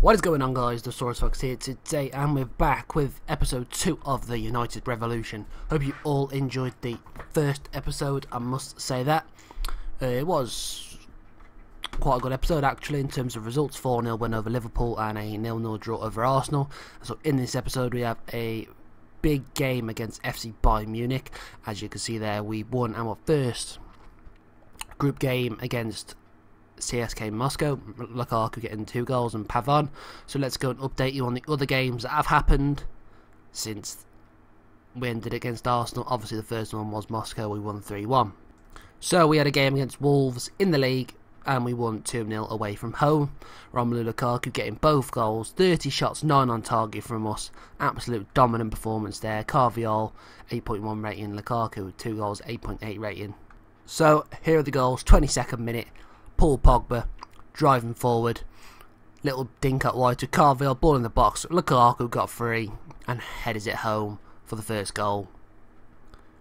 What is going on, guys? The Source Fox here today, and we're back with episode 2 of the United Revolution. Hope you all enjoyed the first episode. I must say that it was quite a good episode actually in terms of results. 4-0 win over Liverpool and a 0-0 draw over Arsenal. So in this episode we have a big game against FC Bayern Munich. As you can see there, we won our first group game against CSK Moscow, Lukaku getting 2 goals and Pavon. So let's go and update you on the other games that have happened since we ended against Arsenal. Obviously the first one was Moscow, we won 3-1. So we had a game against Wolves in the league and we won 2-0 away from home. Romelu Lukaku getting both goals, 30 shots, 9 on target from us. Absolute dominant performance there. Carvial 8.1 rating, Lukaku with 2 goals, 8.8 rating. So here are the goals. 22nd minute, Paul Pogba driving forward, little dink out wide to Carvill, ball in the box. Lukaku got free and headers it home for the first goal.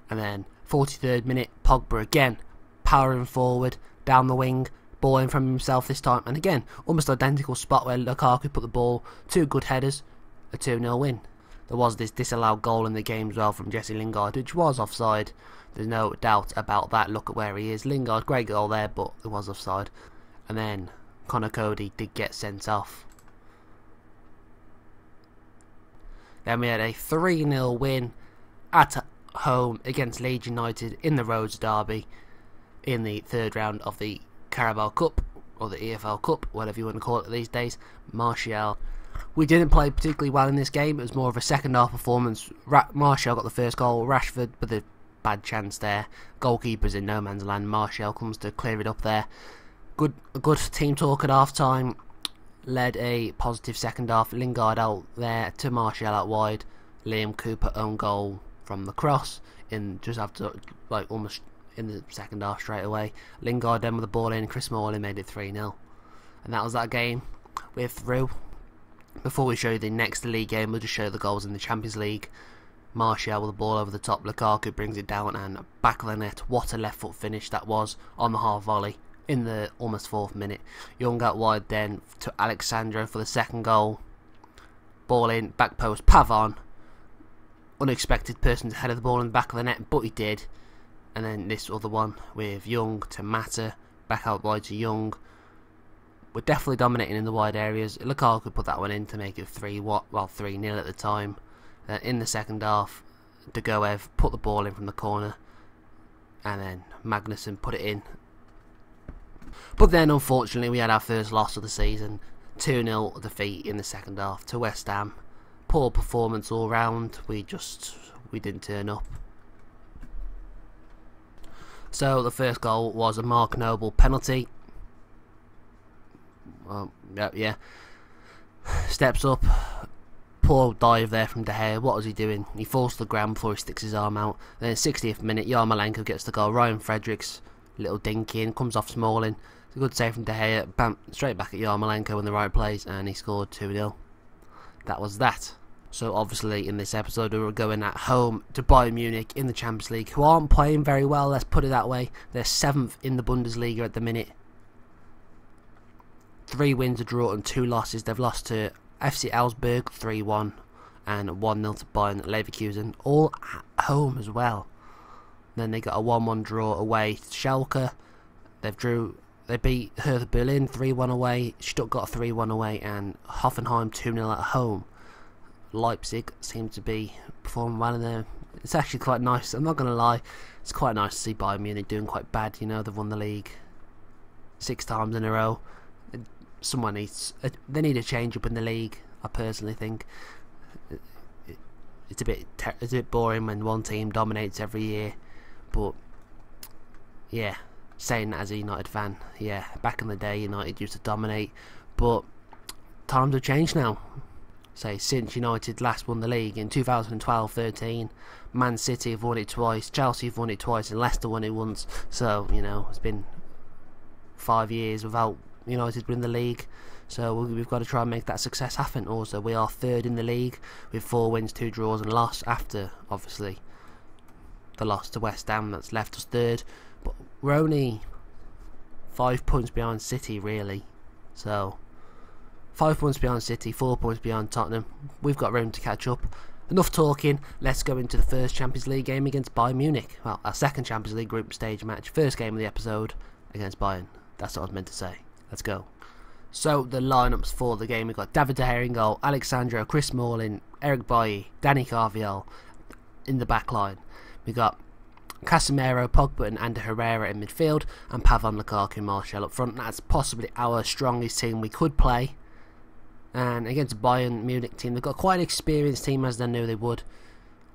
And then 43rd minute, Pogba again powering forward down the wing, ball in from himself this time, and again almost identical spot where Lukaku put the ball. 2 good headers, a 2-0 win. There was this disallowed goal in the game as well from Jesse Lingard, which was offside. There's no doubt about that. Look at where he is. Lingard, great goal there, but it was offside. And then Connor Cody did get sent off. Then we had a 3-0 win at home against Leeds United in the Rhodes Derby in the 3rd round of the Carabao Cup, or the EFL Cup, whatever you want to call it these days. Martial. We didn't play particularly well in this game. It was more of a second half performance. Martial got the first goal. Rashford with a bad chance there. Goalkeeper's in no man's land. Martial comes to clear it up there. A good team talk at half time. Led a positive second half. Lingard out there to Martial out wide. Liam Cooper own goal from the cross in just after, like almost in the second half straight away. Lingard then with the ball in. Chris Smalling made it 3-0, and that was that game. We're through. Before we show you the next league game, we'll just show you the goals in the Champions League. Martial with the ball over the top, Lukaku brings it down and back of the net. What a left foot finish that was on the half volley in the almost 4th minute. Young out wide then to Alexandro for the second goal. Ball in, back post, Pavon. Unexpected person to head of the ball in the back of the net, but he did. And then this other one with Young to Mata, back out wide to Young. We're definitely dominating in the wide areas. Lukaku put that one in to make it 3-0 at the time. In the second half, Degoev put the ball in from the corner, and then Magnussen put it in. But then, unfortunately, we had our first loss of the season. 2-0 defeat in the second half to West Ham. Poor performance all round. We didn't turn up. So the first goal was a Mark Noble penalty. Well, yeah. Steps up. Poor dive there from De Gea. What was he doing? He falls to the ground before he sticks his arm out. Then 60th minute, Yarmolenko gets the goal. Ryan Fredericks, little dink in, comes off Smalling. It's a good save from De Gea. Bam, straight back at Yarmolenko in the right place, and he scored 2-0. That was that. So obviously in this episode we were going at home to Bayern Munich in the Champions League, who aren't playing very well, let's put it that way. They're 7th in the Bundesliga at the minute. 3 wins, a draw and 2 losses. They've lost to FC Augsburg 3-1 and 1-0 to Bayern Leverkusen, all at home as well. Then they got a 1-1 draw away to Schalke. They beat Hertha Berlin 3-1 away, Stuttgart 3-1 away, and Hoffenheim 2-0 at home. Leipzig seem to be performing well in there. It's actually quite nice, I'm not going to lie, it's quite nice to see Bayern Munich doing quite bad. You know, they've won the league 6 times in a row. They need a change up in the league. I personally think it's a bit boring when one team dominates every year. But yeah, saying that as a United fan, yeah, back in the day United used to dominate, but times have changed now. Say since United last won the league in 2012-13, Man City have won it twice, Chelsea have won it twice, and Leicester won it once. So you know, it's been 5 years without United win the league, so we've got to try and make that success happen. Also, we are 3rd in the league with 4 wins, 2 draws and a loss, after obviously the loss to West Ham that's left us 3rd, but we're only 5 points behind City really, so 5 points behind City, 4 points behind Tottenham. We've got room to catch up. Enough talking, let's go into the first Champions League game against Bayern Munich. Well, our second Champions League group stage match, first game of the episode against Bayern. That's what I was meant to say. Let's go. So, the lineups for the game, we've got David De Gea in goal, Alexandro, Chris Smalling, Eric Bailly, Dani Carvajal in the back line. We've got Casemiro, Pogba and Ander Herrera in midfield, and Pavon, Lukaku, Martial up front. That's possibly our strongest team we could play. And against Bayern Munich team, they've got quite an experienced team, as they knew they would.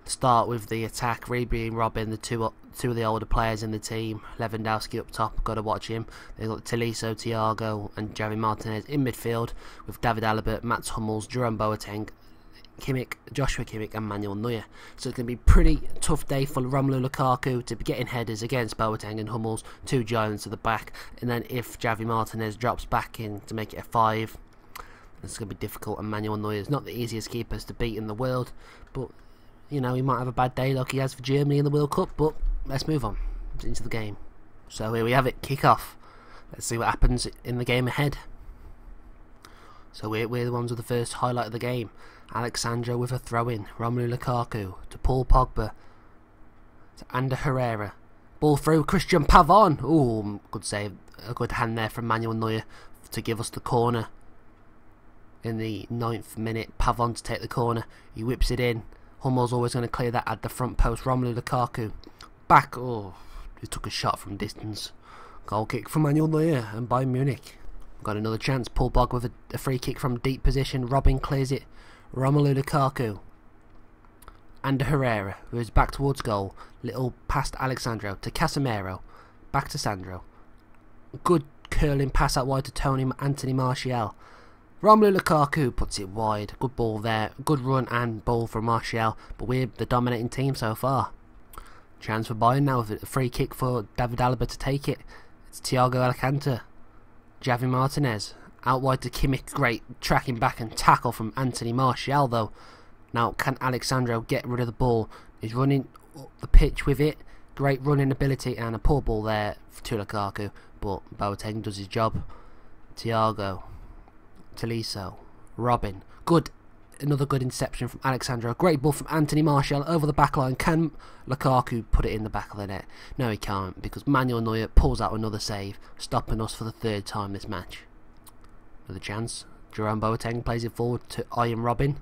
Start with the attack, Ribery and Robin, the two of the older players in the team. Lewandowski up top, got to watch him. They've got Tolisso, Thiago and Javi Martinez in midfield, with David Alaba, Mats Hummels, Jerome Boateng, Kimmich, Joshua Kimmich and Manuel Neuer. So it's going to be a pretty tough day for Romelu Lukaku to be getting headers against Boateng and Hummels, two giants at the back. And then if Javi Martinez drops back in to make it a 5, it's going to be difficult, and Manuel Neuer is not the easiest keepers to beat in the world, but you know, he might have a bad day like he has for Germany in the World Cup. But let's move on into the game. So here we have it, kick off. Let's see what happens in the game ahead. So we're the ones with the first highlight of the game. Alexandro with a throw-in, Romelu Lukaku to Paul Pogba, to Ander Herrera, ball through, Christian Pavon. Ooh, good save, a good hand there from Manuel Neuer to give us the corner. In the 9th minute, Pavon to take the corner, he whips it in. Hummels always going to clear that at the front post. Romelu Lukaku back. Oh, he took a shot from distance. Goal kick from Manuel Neuer and Bayern Munich. Got another chance. Paul Pogba with a free kick from deep position. Robin clears it. Romelu Lukaku. Ander Herrera, who is back towards goal. Little past Alexandro to Casemiro. Back to Sandro. Good curling pass out wide to Anthony Martial. Romelu Lukaku puts it wide. Good ball there. Good run and ball from Martial. But we're the dominating team so far. Chance for Bayern now with a free kick for David Alaba to take it. It's Thiago Alcantara. Javi Martinez. Out wide to Kimmich. Great tracking back and tackle from Anthony Martial though. Now can Alexandro get rid of the ball? He's running up the pitch with it. Great running ability and a poor ball there to Lukaku. But Boateng does his job. Thiago. Tolisso, Robin, good, another good interception from Alexandro, great ball from Anthony Martial over the back line. Can Lukaku put it in the back of the net? No, he can't, because Manuel Neuer pulls out another save, stopping us for the 3rd time this match. Another chance, Jerome Boateng plays it forward to Ian Robin,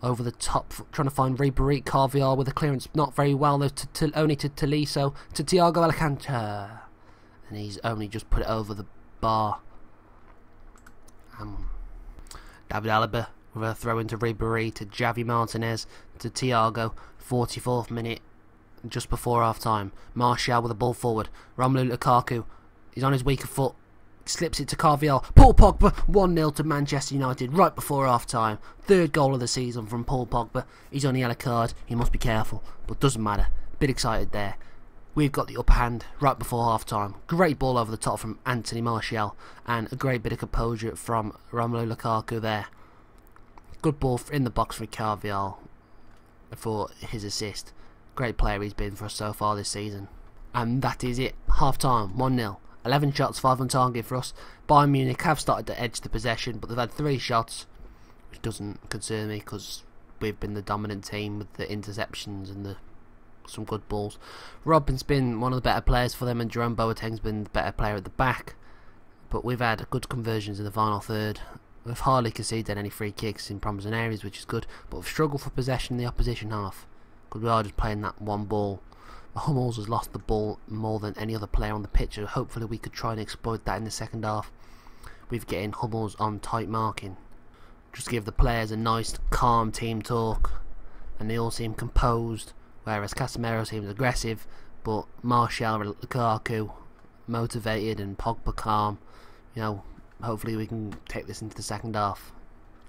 over the top, trying to find Ribery, Carvajal with a clearance, not very well though, only to Tolisso, to Thiago Alcantara, and he's only just put it over the bar. David Alaba with a throw into Ribery to Javi Martinez to Thiago. 44th minute, just before half time. Martial with a ball forward. Romelu Lukaku, he's on his weaker foot, slips it to Carvajal. Paul Pogba, 1-0 to Manchester United right before half time. 3rd goal of the season from Paul Pogba. He's on a yellow card, he must be careful, but doesn't matter. Bit excited there. We've got the upper hand right before half time. Great ball over the top from Anthony Martial and a great bit of composure from Romelu Lukaku there. Good ball in the box for Carvajal for his assist. Great player he's been for us so far this season. And that is it. Half time, 1-0. 11 shots, 5 on target for us. Bayern Munich have started to edge the possession, but they've had 3 shots, which doesn't concern me because we've been the dominant team with the interceptions and some good balls. Robin's been one of the better players for them, and Jerome Boateng's been the better player at the back. But we've had good conversions in the final third. We've hardly conceded any free kicks in promising areas, which is good. But we've struggled for possession in the opposition half, because we are just playing that one ball. Hummels has lost the ball more than any other player on the pitch, so hopefully we could try and exploit that in the second half. We're getting Hummels on tight marking. Just give the players a nice calm team talk, and they all seem composed. Whereas Casemiro seems aggressive, but Martial and Lukaku motivated and Pogba calm. You know, hopefully we can take this into the second half.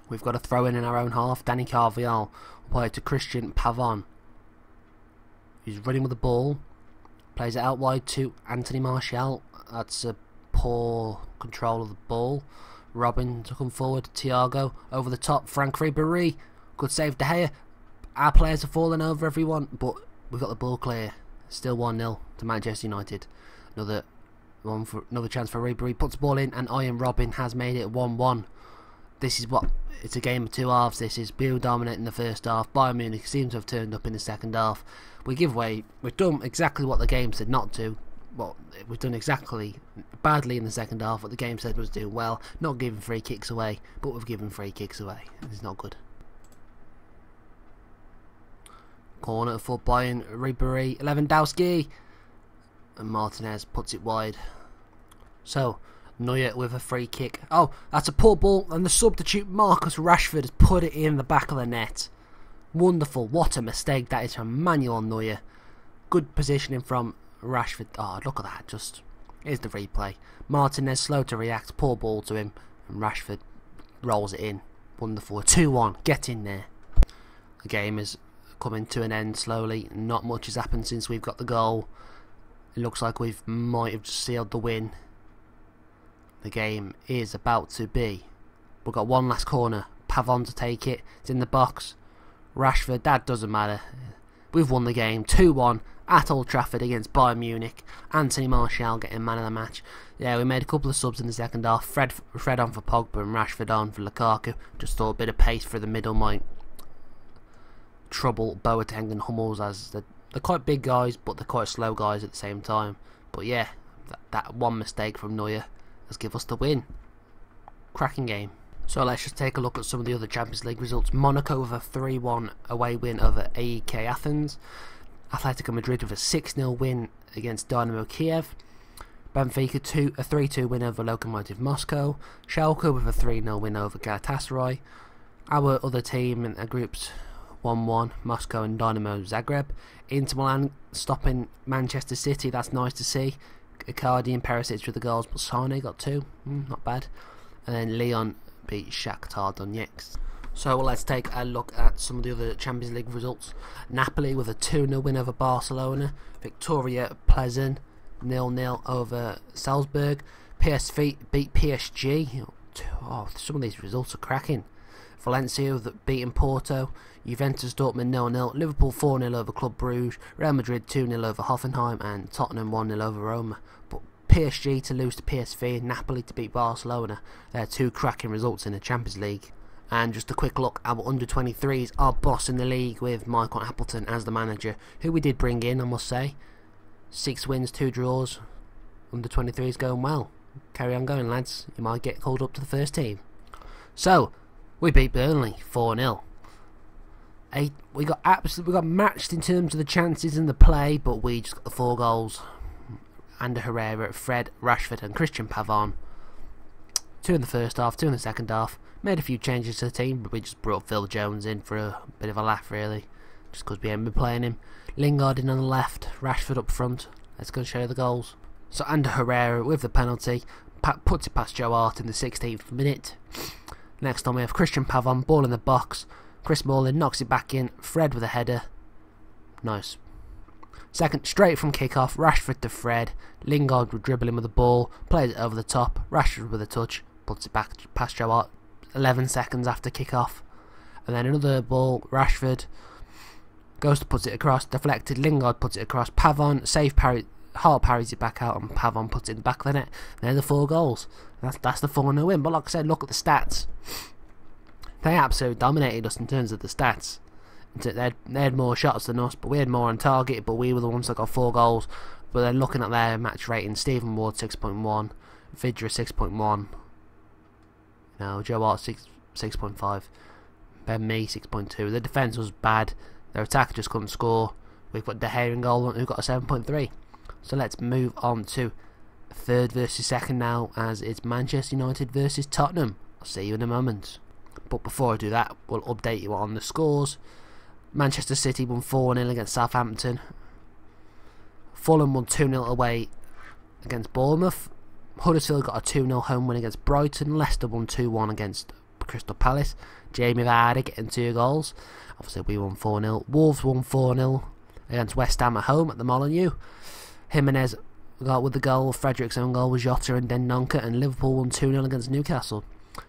We've got a throw in our own half. Dani Carvajal will play it to Christian Pavon. He's running with the ball. Plays it out wide to Anthony Martial. That's a poor control of the ball. Robin to come forward. Thiago over the top. Frank Ribery. Good save. De Gea. Our players are falling over everyone, but we've got the ball clear. Still 1-0 to Manchester United. Another One for another chance for Ribery, puts the ball in, and Ian Robin has made it 1-1. This is what, it's a game of two halves. This is Bill dominating the first half. Bayern Munich seems to have turned up in the second half. We give way. We've done exactly what the game said not to. Well, we've done exactly badly in the second half what the game said was doing well. Not giving free kicks away, but we've given free kicks away. It's not good. Corner for Bayern, Ribery, Lewandowski, and Martinez puts it wide. So Neuer with a free kick. Oh, that's a poor ball, and the substitute Marcus Rashford has put it in the back of the net. Wonderful. What a mistake that is from Manuel Neuer. Good positioning from Rashford. Oh, look at that. Just, here's the replay. Martinez slow to react. Poor ball to him, and Rashford rolls it in. Wonderful. 2-1. Get in there. The game is coming to an end slowly. Not much has happened since we've got the goal. It looks like we might have sealed the win. The game is about to be. We've got one last corner. Pavon to take it. It's in the box. Rashford, that doesn't matter. We've won the game 2-1 at Old Trafford against Bayern Munich. Anthony Martial getting man of the match. Yeah, we made a couple of subs in the second half. Fred on for Pogba and Rashford on for Lukaku. Just thought a bit of pace for the middle might trouble Boateng and Hummels, as they're quite big guys, but they're quite slow guys at the same time. But yeah, that one mistake from Neuer has given us the win. Cracking game. So let's just take a look at some of the other Champions League results. Monaco with a 3-1 away win over AEK Athens. Atletico Madrid with a 6-0 win against Dynamo Kiev. Benfica a 3-2 win over Lokomotiv Moscow. Schalke with a 3-0 win over Galatasaray. Our other team in our groups 1-1, Moscow and Dynamo Zagreb. Inter Milan stopping Manchester City, that's nice to see. Icardi and Perisic with the goals, but Sane got 2, not bad. And then Lyon beat Shakhtar Donetsk. So let's take a look at some of the other Champions League results. Napoli with a 2-0 win over Barcelona. Victoria Pleasant 0-0 over Salzburg. PSV beat PSG. Oh, some of these results are cracking. Valencia beating Porto. Juventus Dortmund 0-0. Liverpool 4-0 over Club Brugge. Real Madrid 2-0 over Hoffenheim, and Tottenham 1-0 over Roma. But PSG to lose to PSV and Napoli to beat Barcelona. They're two cracking results in the Champions League. And just a quick look, our under-23s are boss in the league with Michael Appleton as the manager, who we did bring in, I must say. 6 wins, 2 draws. Under-23s going well. Carry on going, lads. You might get called up to the first team. So we beat Burnley 4-0. We got matched in terms of the chances in the play, but we just got the 4 goals. Ander Herrera, Fred, Rashford and Christian Pavon. 2 in the first half, 2 in the second half. Made a few changes to the team, but we just brought Phil Jones in for a bit of a laugh, really. Just because we haven't been playing him. Lingard in on the left, Rashford up front. Let's go show you the goals. So Ander Herrera with the penalty. Puts it past Joe Hart in the 16th minute. Next on we have Christian Pavon, ball in the box. Chris Smalling knocks it back in. Fred with a header. Nice. Second, straight from kick-off, Rashford to Fred. Lingard with dribbling with the ball. Plays it over the top. Rashford with a touch. Puts it back past Joe Hart. 11 seconds after kick-off. And then another ball. Rashford goes to put it across. Deflected. Lingard puts it across. Pavon, save parry. Hart parries it back out, and Pavon puts it in the back of the net. They're the 4 goals. That's the 4-0 win. But like I said, look at the stats. They absolutely dominated us in terms of the stats. They had more shots than us, but we had more on target, but we were the ones that got 4 goals. But then looking at their match rating, Stephen Ward 6.1, Vidra 6.1, Joe Hart 6.5, Ben Mee 6.2. The defence was bad, their attack just couldn't score. We've got De Gea in goal, who got a 7.3. So let's move on to third versus second now, as it's Manchester United versus Tottenham. I'll see you in a moment. But before I do that, we'll update you on the scores. Manchester City won 4-0 against Southampton. Fulham won 2-0 away against Bournemouth. Huddersfield got a 2-0 home win against Brighton. Leicester won 2-1 against Crystal Palace. Jamie Vardy getting 2 goals. Obviously we won 4-0. Wolves won 4-0 against West Ham at home at the Molineux. Jimenez got with the goal. Frederick's own goal was Jota and Dendoncker, and Liverpool won 2-0 against Newcastle.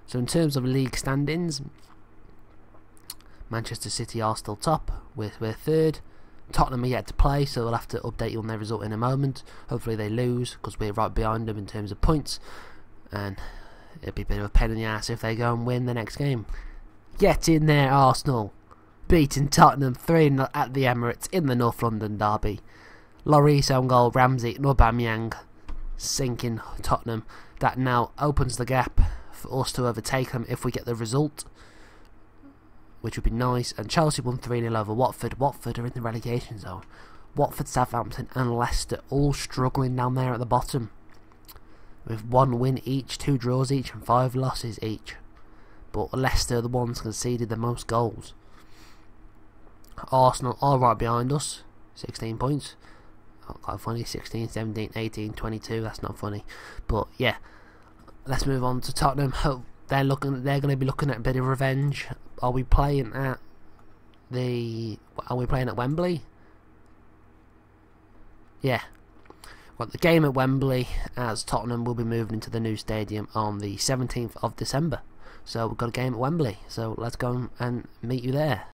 So in terms of league standings, Manchester City are still top. We're third. Tottenham are yet to play, so we'll have to update you on their result in a moment. Hopefully they lose, because we're right behind them in terms of points, and it'll be a bit of a pain in the ass if they go and win the next game. Get in there, Arsenal, beating Tottenham 3-0 at the Emirates in the North London derby. Lloris on goal, Ramsey and Aubameyang sinking Tottenham. That now opens the gap for us to overtake them if we get the result, which would be nice. And Chelsea won 3-0 over Watford. Watford are in the relegation zone. Watford, Southampton and Leicester all struggling down there at the bottom, with 1 win each, 2 draws each and 5 losses each. But Leicester are the ones conceded the most goals. Arsenal are right behind us, 16 points. Not quite funny, 16, 17, 18, 22, that's not funny. But yeah, let's move on to Tottenham. They're going to be looking at a bit of revenge. Are we playing at Wembley? Yeah. Well, the game at Wembley, as Tottenham will be moving into the new stadium on the 17th of December. So we've got a game at Wembley. So let's go and meet you there.